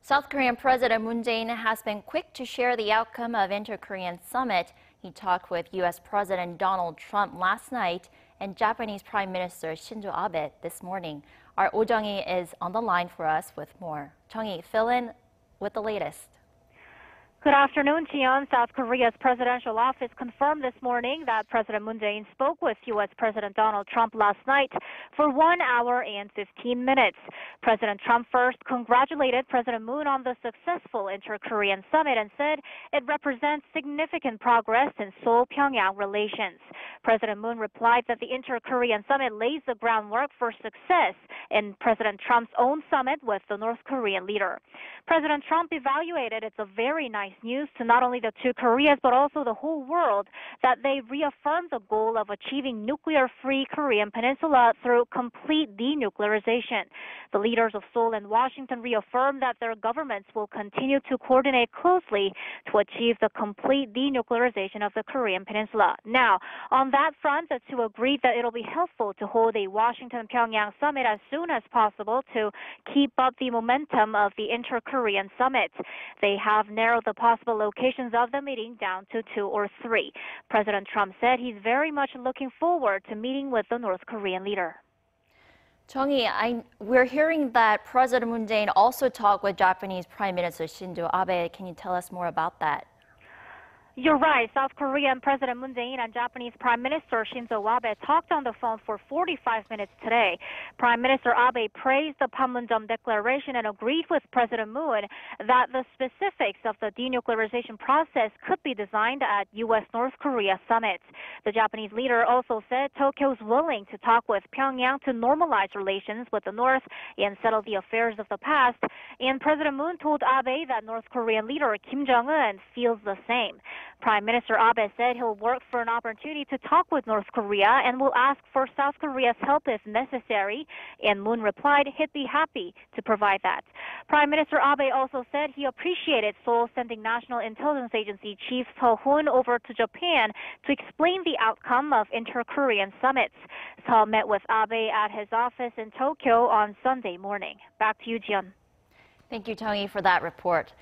South Korean President Moon Jae-in has been quick to share the outcome of Inter-Korean Summit. He talked with U.S. President Donald Trump last night and Japanese Prime Minister Shinzo Abe this morning. Our Oh Jung-hee is on the line for us with more. Jung-hee, fill in with the latest. Good afternoon, Jiyeon. South Korea's presidential office confirmed this morning that President Moon Jae-in spoke with U.S. President Donald Trump last night for 1 hour and 15 minutes. President Trump first congratulated President Moon on the successful Inter-Korean Summit and said it represents significant progress in Seoul-Pyongyang relations. President Moon replied that the Inter-Korean Summit lays the groundwork for success in President Trump's own summit with the North Korean leader. President Trump evaluated it's a very nice news to not only the two Koreas but also the whole world that they reaffirmed the goal of achieving nuclear-free Korean Peninsula through complete denuclearization. The leaders of Seoul and Washington reaffirmed that their governments will continue to coordinate closely to achieve the complete denuclearization of the Korean Peninsula. Now, on that front, the two agreed that it'll be helpful to hold a Washington-Pyongyang summit as soon as possible to keep up the momentum of the Inter-Korean Summit. They have narrowed the possible locations of the meeting down to 2 or 3. President Trump said he's very much looking forward to meeting with the North Korean leader. Jung-hee, we're hearing that President Moon Jae-in also talked with Japanese Prime Minister Shinzo Abe. Can you tell us more about that? You're right. South Korean President Moon Jae-in and Japanese Prime Minister Shinzo Abe talked on the phone for 45 minutes today. Prime Minister Abe praised the Panmunjom Declaration and agreed with President Moon that the specifics of the denuclearization process could be designed at U.S.-North Korea summit. The Japanese leader also said Tokyo is willing to talk with Pyongyang to normalize relations with the North and settle the affairs of the past. And President Moon told Abe that North Korean leader Kim Jong-un feels the same. Prime Minister Abe said he'll work for an opportunity to talk with North Korea and will ask for South Korea's help if necessary. And Moon replied he'd be happy to provide that. Prime Minister Abe also said he appreciated Seoul sending National Intelligence Agency Chief Seo Hoon over to Japan to explain the outcome of Inter-Korean summits. Seo met with Abe at his office in Tokyo on Sunday morning. Back to you, Jiyeon. Thank you, Jung-hee, for that report.